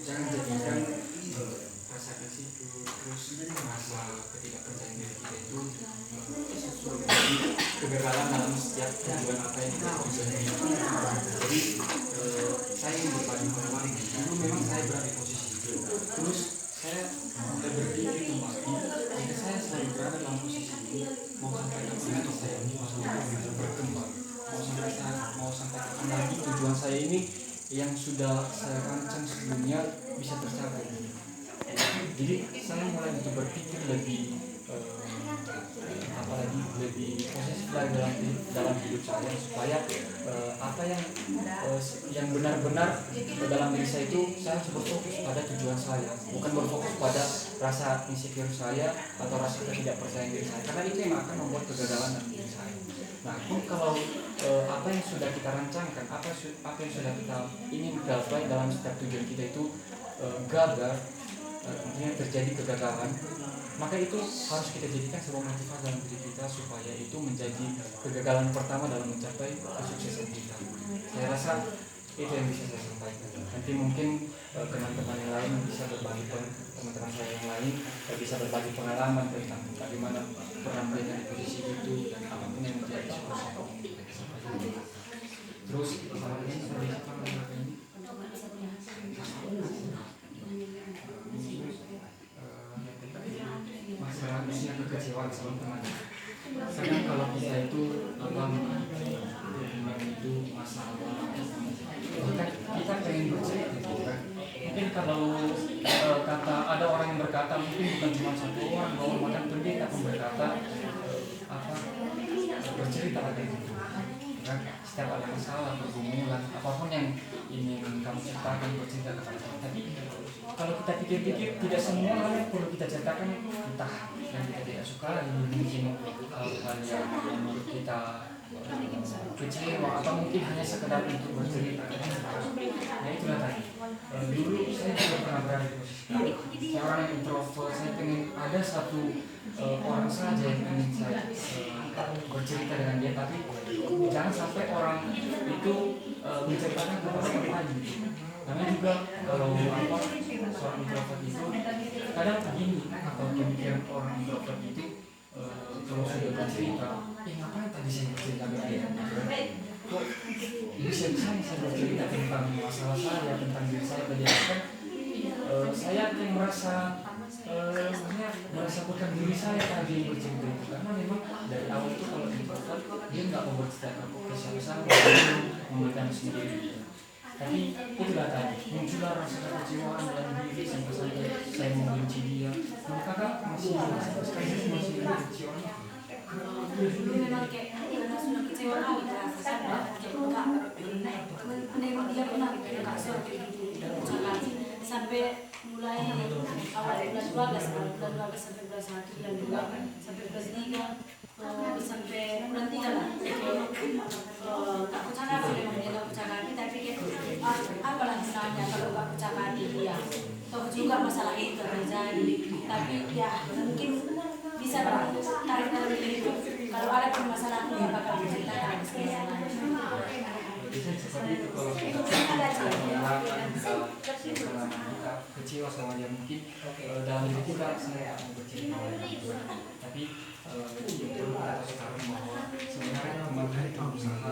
jangan jadikan rasa insecure terus rasa ketidakpercayaan diri kita itu kegagalan dalam setiap tujuan apa yang kita tujuan. Jadi saya ingin berbagi pengalaman. Dulu memang saya berada di posisi itu, terus saya mulai berpikir kembali jika saya selalu berada dalam posisi itu, mau sampai kapan saya mau berkembang, mau sampai kapan lagi tujuan saya ini yang sudah saya rancang sebelumnya bisa tercapai. Jadi saya mulai untuk berpikir lebih apalagi lebih posesif lagi dalam hidup saya, supaya apa yang benar-benar dalam diri saya itu saya harus berfokus pada tujuan saya, bukan berfokus pada rasa insecure saya atau rasa ketidakpercayaan diri saya, karena itu yang akan membuat kegagalan dalam diri saya. Nah, pun kalau apa yang sudah kita rancangkan, apa yang sudah kita ingin gapai dalam setiap tujuan kita itu gagal, artinya terjadi kegagalan, maka itu harus kita jadikan sebuah motivasi dalam diri kita supaya itu menjadi kegagalan pertama dalam mencapai kesuksesan kita. Saya rasa itu yang bisa saya sampaikan. Nanti mungkin teman-teman yang lain bisa berbagi, teman-teman saya yang lain bisa berbagi pengalaman tentang bagaimana pernah mereka di posisi itu dan apapun yang menjadi solusi. Terus sama ini seperti apa ini? Masalah usia kekecewaan sama teman. Kadang kalau kita itu itu masalah kita pengen bercerita gitu kan. Mungkin kalau kata ada orang yang berkata, mungkin bukan cuma satu orang, bahwa bahkan pendeta pun berkata bercerita aja gitu kan. Setiap ada masalah, pergumulan, apapun yang ingin kamu ceritakan, bercerita kepada kita. Tapi kalau kita pikir-pikir, tidak semua hal yang perlu kita ceritakan, entah yang kita tidak suka, mungkin hal-hal yang menurut kita kecewa, atau mungkin hanya sekedar untuk bercerita. Nah, itulah tadi. Dulu saya juga pernah berada di posisi saya orang yang introvert. Saya pengen ada satu orang saja yang ingin saya bercerita dengan dia, tapi jangan sampai orang itu menceritakan kepada orang lain. Karena juga kalau seorang introvert itu kadang begini, atau pemikiran orang introvert itu kalau sudah bercerita, ngapain tadi saya bercerita dengan dia? Kok bisa-bisa saya bercerita tentang masalah saya, tentang diri saya, kan saya yang merasa bukan diri saya tadi yang bercerita itu, karena memang dari awal itu kalau introvert dia nggak mau bercerita ke siapa-siapa, memberikan sendiri. Tapi itulah tadi, muncullah rasa kekecewaan dalam diri sampai saya membenci dia. Maka masih kekecewaan. Dulu memang kayak sudah kecewa kali rasa saya menengok dia pernah kak sorry sampai mulai awal bulan 12 sampai bulan 1 bulan 2 sampai bulan 3 sampai bulan 3 lah tak kucakati memang dia tak kucakati, tapi apalah misalnya kalau tak kucakati dia toh juga masalah itu terjadi, tapi ya mungkin bisa tarik dari itu. Kalau ada permasalahan yang bakal diceritakan seperti itu. Kalau kita kecewa sama dia, mungkin dalam diri kita saya akan bercerita, tapi yang perlu kita tahu sekarang bahwa sebenarnya kemarin usaha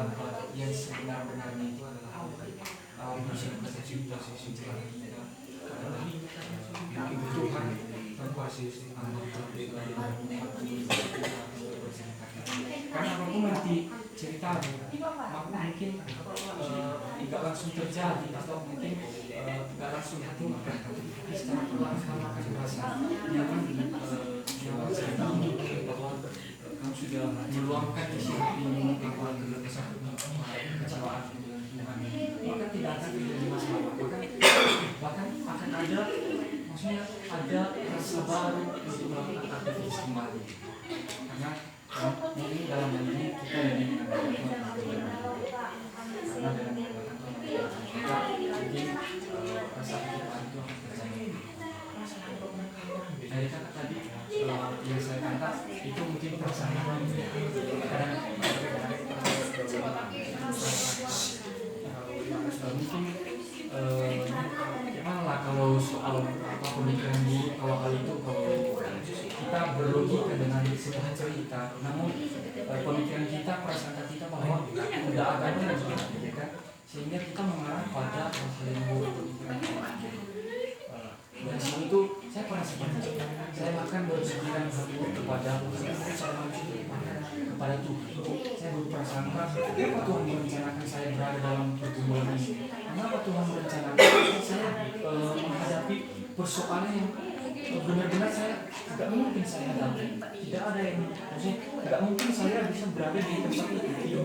yang sebenar-benarnya itu adalah berusaha kita mencari kita kebutuhan tanpa karena apapun nanti ceritanya, maka mungkin tidak langsung terjadi, atau mungkin tidak langsung hati makan, tapi secara perlahan akan merasa nyaman cerita bahwa kamu sudah meluangkan isi hati apa kecewaan, maka tidak akan terjadi masalah, bahkan akan ada, maksudnya ada rasa baru untuk melakukan aktivitas kembali, karena mungkin dalam hal ini kita lebih mengenal karena dengan kita mungkin rasa kecewaan itu akan terjadi. Dari kata tadi yang saya tangkap itu mungkin perasaan kadang mungkin tidak adanya juga ya kan, sehingga kita mengarah pada hal yang buruk. Dari sini tuh saya pernah seperti itu. Saya bahkan berpikiran hati kepada kepada Tuhan. Saya berprasangka, kenapa Tuhan merencanakan saya berada dalam pergumulan ini? Kenapa Tuhan merencanakan saya menghadapi persoalan yang benar-benar saya tidak mungkin saya hadapi? Tidak ada yang, maksudnya tidak mungkin saya bisa berada di tempat itu.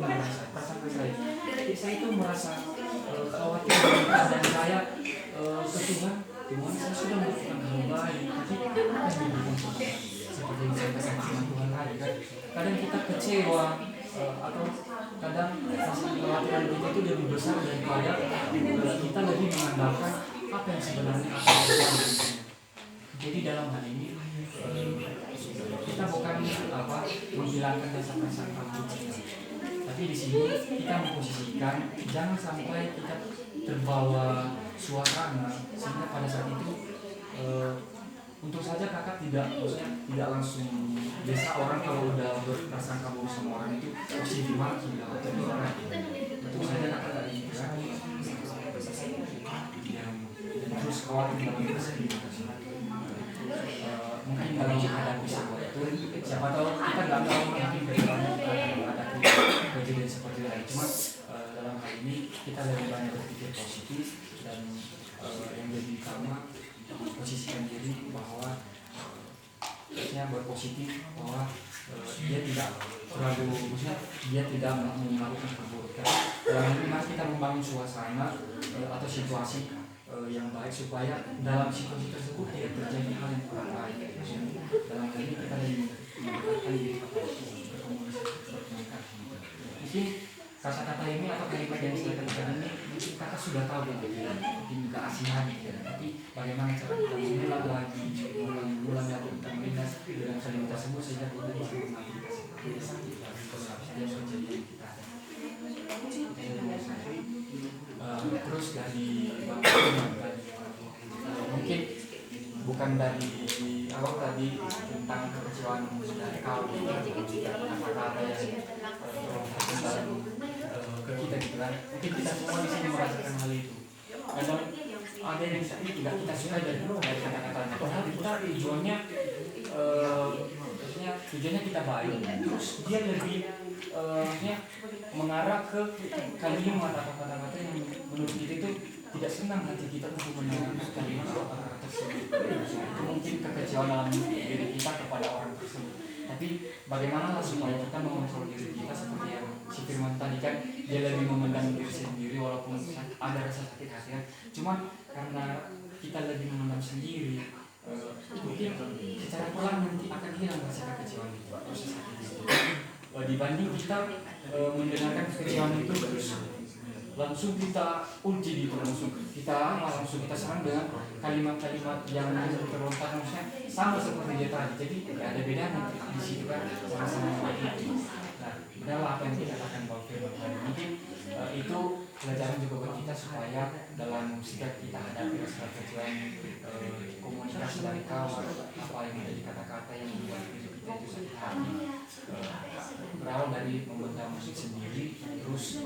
Perasaan saya. Jadi saya itu merasa khawatir dan saya ke Tuhan. Tuhan, saya sudah melakukan hal baik, tapi apa yang dibutuhkan Tuhan? Seperti yang saya katakan sama Tuhan tadi kan, kadang kita kecewa atau kadang kekhawatiran kita itu lebih besar daripada kita lebih mengandalkan apa yang sebenarnya akan terjadi. Jadi dalam hal ini kita bukan menghilangkan rasa prasangka kita, tapi di sini kita memposisikan jangan sampai kita terbawa suasana sehingga pada saat itu untuk saja kakak tidak langsung biasa orang kalau udah berprasangka buruk sama orang itu pasti dimaki atau gimana. Untuk saja kakak tidak ingat yang terus khawatir dalam diri sendiri. Mungkin kalau menghadapi sebuah itu siapa tahu kita nggak tahu mungkin bagaimana kita akan menghadapi kejadian seperti itu. Cuma dalam hal ini kita lebih banyak berpikir positif dan yang lebih utama posisikan diri bahwa berpositif bahwa dia tidak terlalu, maksudnya dia tidak melakukan perburukan. Dalam hal ini kita membangun suasana atau situasi yang baik supaya dalam situasi tersebut tidak terjadi hal yang kurang baik. Dalam hal ini kita lebih mendekatkan diri kepada berkomunikasi. Mungkin kata-kata ini atau kalimat yang saya katakan ini mungkin kakak sudah tahu ya, mungkin juga asinan ya. Tapi bagaimana cara kita mengulang lagi kita melintas dengan kalimat tersebut sehingga kita bisa mengaplikasikan sakit dari yang kejadian kita. Terus dari mungkin bukan dari awal tadi tentang kekecewaan dari kau kata-kata yang dalam ke kita gitu kan. Mungkin kita semua di sini merasakan hal itu. Kadang ada yang tidak kita suka dari kata-katanya. Padahal kita tujuannya kita baik. Terus dia lebih mengarah ke kalimat atau kata-kata yang menurut kita itu tidak senang hati kita untuk mendengar kalimat atau kata-kata tersebut. Itu mungkin kekecewaan dalam diri kita kepada orang tersebut. Tapi bagaimana supaya kita mengontrol diri kita seperti yang si Firman tadi kan, dia lebih memendam diri sendiri walaupun ada rasa sakit hati kan. Cuma karena kita lebih memendam sendiri, mungkin secara pelan nanti akan hilang rasa kekecewaan itu, rasa sakit itu. Dibanding kita mendengarkan kekecewaan itu terus langsung kita ulti gitu, langsung kita serang dengan kalimat-kalimat yang terlontar maksudnya sama seperti dia tadi. Jadi ada bedanya di situ kan, sama-sama itu. Nah, adalah apa yang kita katakan bahwa Firman tadi. Mungkin itu pelajaran juga buat kita supaya dalam setiap kita hadapi rasa kekecewaan, komunikasi dari kawan, apa yang menjadi kata-kata yang membuat hidup kita itu sakit hati, berawal dari memendam musik sendiri, terus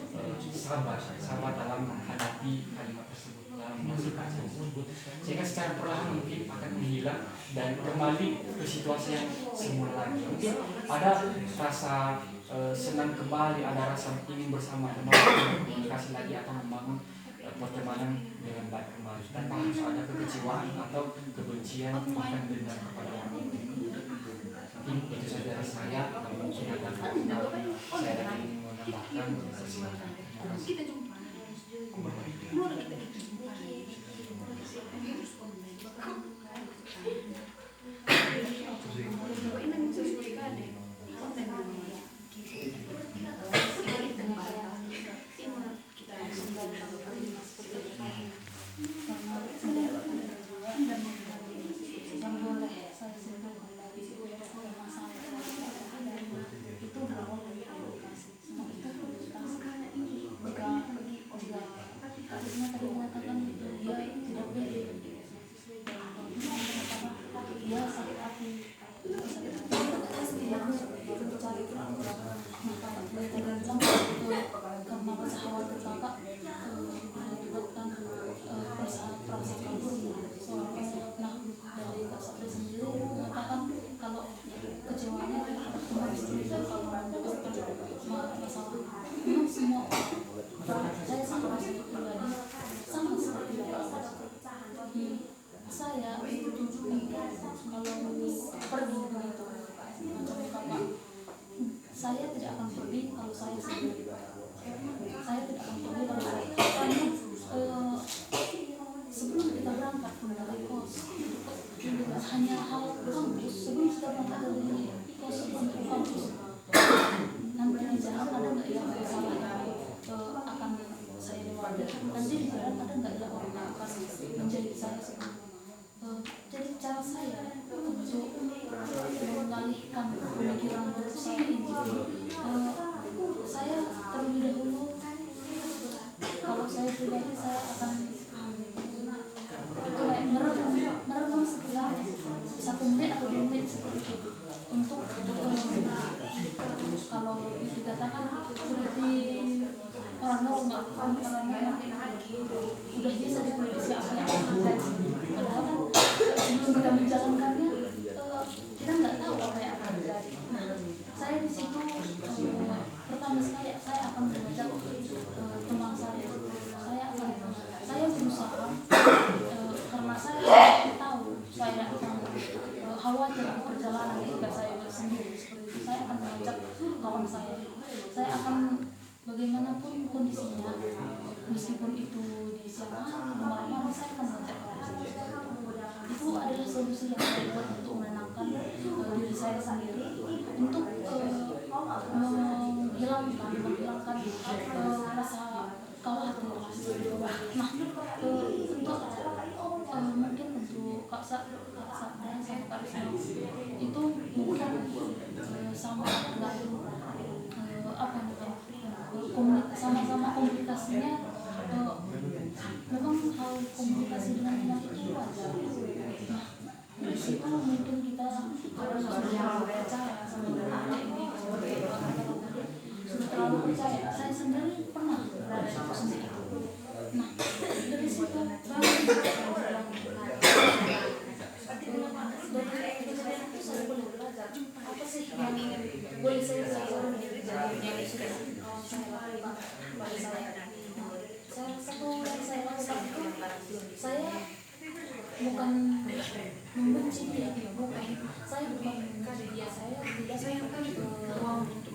sabar dalam menghadapi kalimat tersebut, dalam menghasilkan tersebut, sehingga secara perlahan mungkin akan menghilang dan kembali ke situasi yang semula lagi. Mungkin ada rasa senang kembali, ada rasa ingin bersama teman, komunikasi lagi atau membangun pertemanan dengan baik kembali, tanpa harus ada kekecewaan atau kebencian bahkan dendam kepada orang lain. Mungkin itu saja dari saya. Mungkin ada saya ada ingin menambahkan sesuatu. Itu saya sama seperti pribadi sama seperti bapak. Saya setuju kalau pergi begitu macam bapak. Saya tidak akan pergi kalau saya sendiri. Saya tidak akan pergi kalau saya karena sebelum kita berangkat dari kos hanya hal kampus sebelum kita berangkat dari kos untuk kampus nanti di jalan ada nggak yang salah akan saya lewati, nanti di jalan ada nggak yang orang akan menjadi saya sebelum jadi cara saya untuk mengalihkan pemikiran buruk saya ini saya terlebih dahulu kalau saya pribadi saya akan kayak merenung sekitar 1 menit atau 2 menit seperti itu untuk kalau dikatakan seperti orang normal udah bisa diprediksi apa yang akan terjadi, padahal kan sebelum kita menjalankannya kita nggak tahu apa yang akan terjadi. Nah, saya di situ pertama sekali saya akan mengajak teman saya berusaha karena saya tahu saya akan khawatir perjalanan ketika saya bersendiri seperti itu. Saya akan mengajak kawan saya akan bagaimanapun kondisinya, meskipun itu di siang hari malam saya akan mengajak kawan saya. Itu adalah solusi yang saya buat untuk menenangkan diri saya sendiri, untuk menghilangkan rasa khawatir. Nah, untuk mungkin untuk Kak Sabda sama Kak Risma itu mungkin sama sama-sama komunikasinya memang hal komunikasi dengan teman itu wajar. Nah, dari situ mungkin kita harus percaya sama teman ini sudah terlalu percaya. Saya sendiri pernah berada di posisi itu. Nah, dari situ saya boleh belajar apa sih yang boleh saya pelajari dari sudah satu yang saya lakukan itu saya bukan membenci dia, bukan saya bukan membenci dia, saya tidak sayangkan uang untuk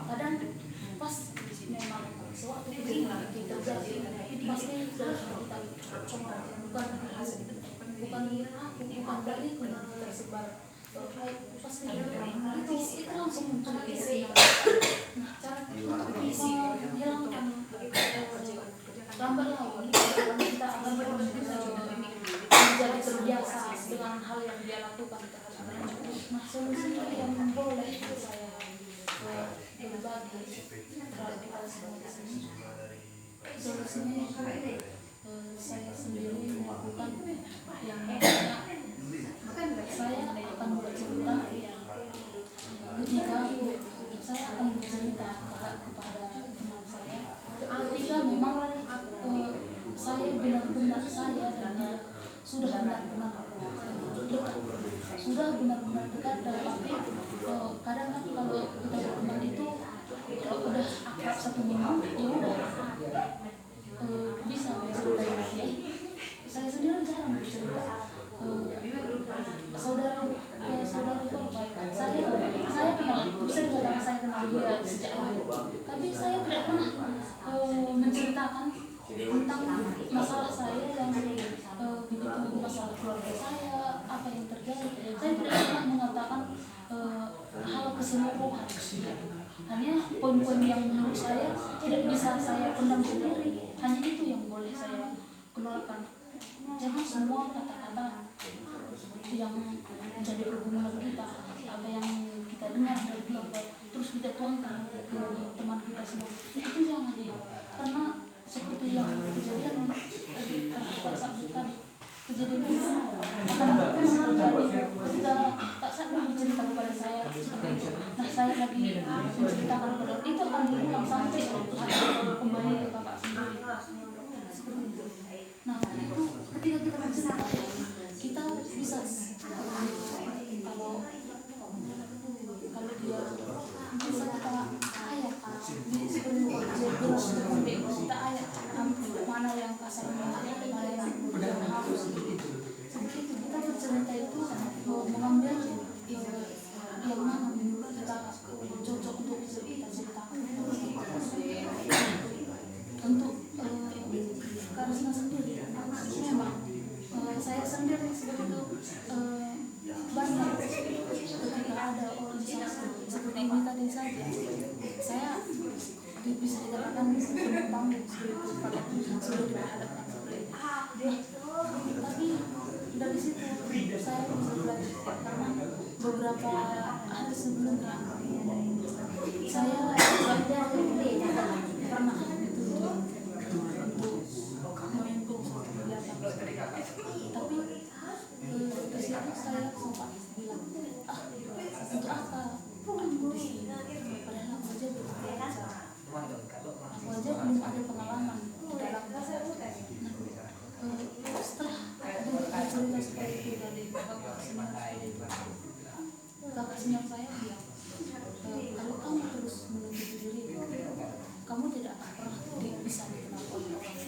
kadang pas memang sewaktu kita terjadi pasti sudah kita coba bukan dari tersebar pasti itu langsung muncul isi. Nah, cara menghilangkan lambat laun kita akan menjadi terbiasa dengan hal yang dia lakukan. Nah, solusinya yang boleh saya berbagi terhadap kita semua di sini. Solusinya saya sendiri melakukan yang saya akan bercerita ketika saya akan bercerita kepada teman saya ketika memang saya benar-benar dan dia sudah benar-benar dekat dalam arti kadang kan kalau kita berteman itu kalau udah akrab 1 minggu ya udah bisa bercerita dia. Saya sendiri jarang bercerita saudara itu saya kenal, bisa dikatakan saya kenal dia sejak dulu, tapi saya tidak pernah menceritakan tentang masalah saya yang begitu masalah keluarga saya, apa yang terjadi. Saya tidak pernah mengatakan hal keseluruhan, hanya poin-poin yang menurut saya tidak bisa saya pendam sendiri, hanya itu yang boleh saya keluarkan. Jangan semua kata-kata yang menjadi pergumulan kita, apa yang kita dengar dari keluarga, terus kita tuangkan ke teman kita semua. Itu jangan, karena seperti yang kejadian tadi Kak Sabda tadi, kejadian itu akan terjadi ketika Kak Sabda bercerita kepada saya seperti itu. Nah, saya lagi menceritakan kepada itu akan berulang sampai kembali ke kakak sendiri. Seperti itu. Nah, itu ketika kita bercerita kita bisa kalau dia bisa kita ayat seperti jelas sampai kita ayat mana yang kasar mana yang halus sampai itu kita bercerita itu mengambil yang mana menurut kita cocok untuk kita ceritakan untuk karisma sendiri memang saya sendiri seperti itu banyak ketika ada organisasi seperti ini tadi saja saya bisa dikatakan penumpang seperti itu pada sudah dihadapkan seperti itu tapi dari situ saya bisa belajar karena beberapa hari sebelumnya saya belajar pernah itu untuk memimpin suatu kegiatan tapi di situ saya sempat bilang untuk apa aku di sini padahal aku aja belum belajar aku aja belum ada pengalaman di dalam setelah cerita seperti itu dari kakak senior saya bilang kalau kamu terus menuntut diri kamu tidak akan pernah bisa dikenal oleh orang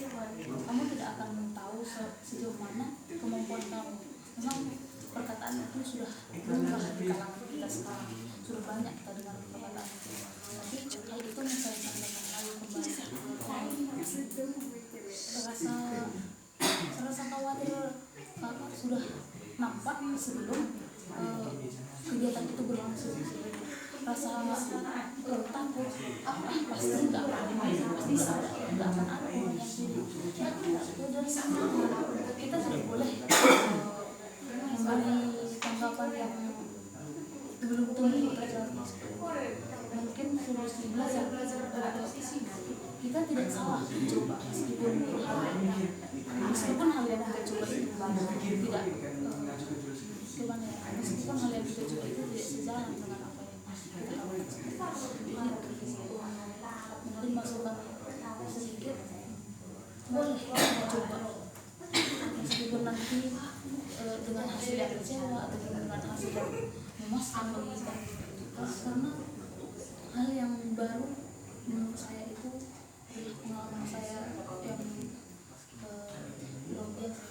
kamu tidak akan tahu sejauh mana kemampuan kamu memang perkataan itu sudah berubah di kalangan kita sekarang sudah banyak kita dengar perkataan tapi hal itu yang saya sampaikan lalu kembali rasa khawatir kakak sudah nampak sebelum kegiatan itu berlangsung rasa takut pasti nggak pasti nggak akan ada orang yang pilih dari sana kita tidak boleh memberi tanggapan yang belum tentu terjadi mungkin harus belajar kita tidak salah mencoba meskipun hal yang kita coba itu tidak gimana ya meskipun hal yang kita coba itu tidak sejalan dengan apa yang kita lakukan mungkin masukan sedikit boleh kita coba meskipun nanti dengan hasil yang kecewa atau dengan hasil yang memuaskan bagi kita karena hal yang baru menurut saya itu pengalaman saya yang luar biasa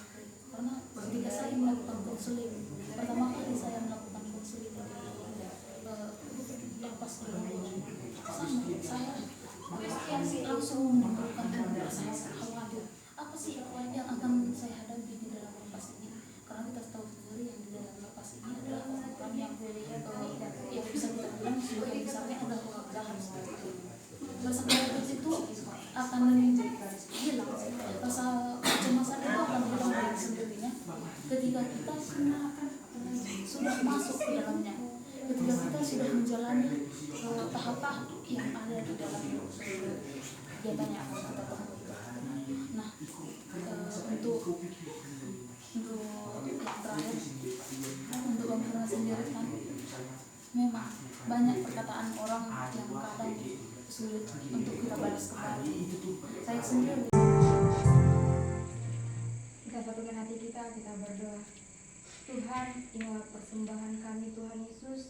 karena ketika saya melakukan konseling pertama kali saya melakukan konseling di lapas saya langsung menimbulkan rasa khawatir apa sih yang akan saya hadapi di dalam lapas ini karena kita tahu sendiri yang di dalam lapas ini adalah orang yang bisa kita bilang sebagai misalnya adalah orang jahat rasa khawatir itu akan hilang rasa kecemasan itu akan hilang dari sendirinya ketika kita sudah masuk ke dalamnya ketika kita sudah menjalani tahap-tahap yang ada di dalam kegiatan yang akan kita temui. Nah untuk yang terakhir untuk pemikiran sendiri kan memang banyak perkataan orang yang kadang sulit untuk kita balas kembali. Saya sendiri Kita satukan hati kita berdoa. Tuhan, inilah persembahan kami Tuhan Yesus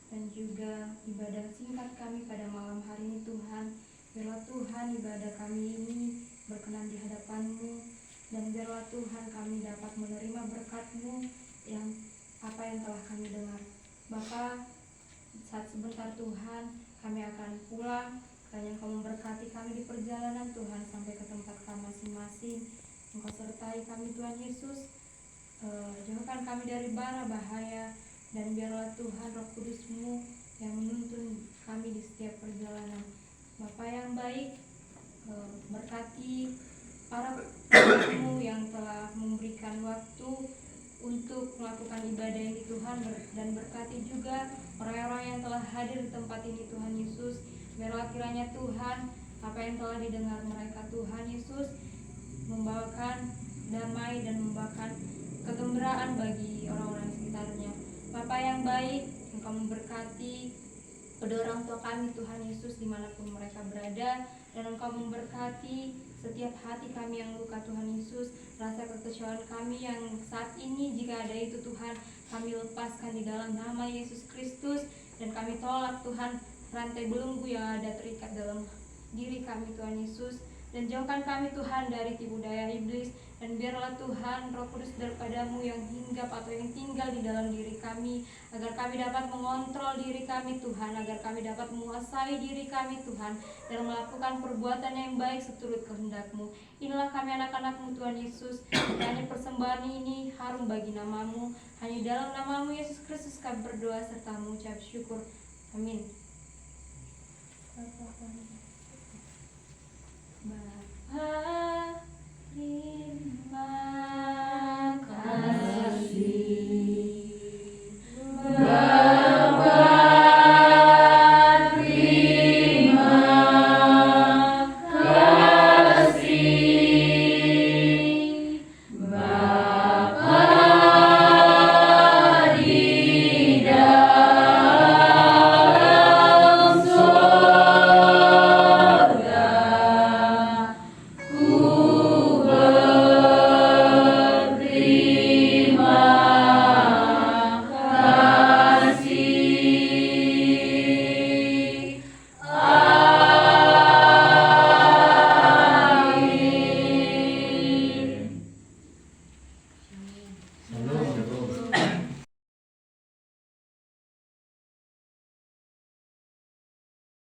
dan juga ibadah singkat kami pada malam hari ini Tuhan. Biarlah Tuhan ibadah kami ini berkenan di hadapan-Mu dan biarlah Tuhan kami dapat menerima berkat-Mu yang apa yang telah kami dengar. Bapa, saat sebentar Tuhan kami akan pulang dan yang Kau memberkati kami di perjalanan Tuhan sampai ke tempat kami masing-masing. Engkau sertai kami Tuhan Yesus, jauhkan kami dari bara bahaya dan biarlah Tuhan Roh Kudus-Mu yang menuntun kami di setiap perjalanan. Bapa yang baik, berkati para pelaku yang telah memberikan waktu untuk melakukan ibadah ini Tuhan dan berkati juga orang-orang yang telah hadir di tempat ini Tuhan Yesus. Biarlah kiranya Tuhan apa yang telah didengar mereka Tuhan Yesus membawakan damai dan membawakan kegembiraan bagi orang-orang sekitarnya. Bapa yang baik, Engkau memberkati kedua orang tua kami Tuhan Yesus dimanapun mereka berada dan Engkau memberkati setiap hati kami yang luka Tuhan Yesus, rasa kekecewaan kami yang saat ini jika ada itu Tuhan kami lepaskan di dalam nama Yesus Kristus dan kami tolak Tuhan rantai belenggu yang ada terikat dalam diri kami Tuhan Yesus. Dan jauhkan kami Tuhan dari tipu daya iblis, dan biarlah Tuhan Roh Kudus daripadamu yang hinggap atau yang tinggal di dalam diri kami, agar kami dapat mengontrol diri kami Tuhan, agar kami dapat menguasai diri kami Tuhan, dan melakukan perbuatan yang baik seturut kehendak-Mu. Inilah kami anak-anak-Mu Tuhan Yesus, dan persembahan ini harum bagi nama-Mu. Hanya dalam nama-Mu Yesus Kristus kami berdoa serta mengucap syukur. Amin.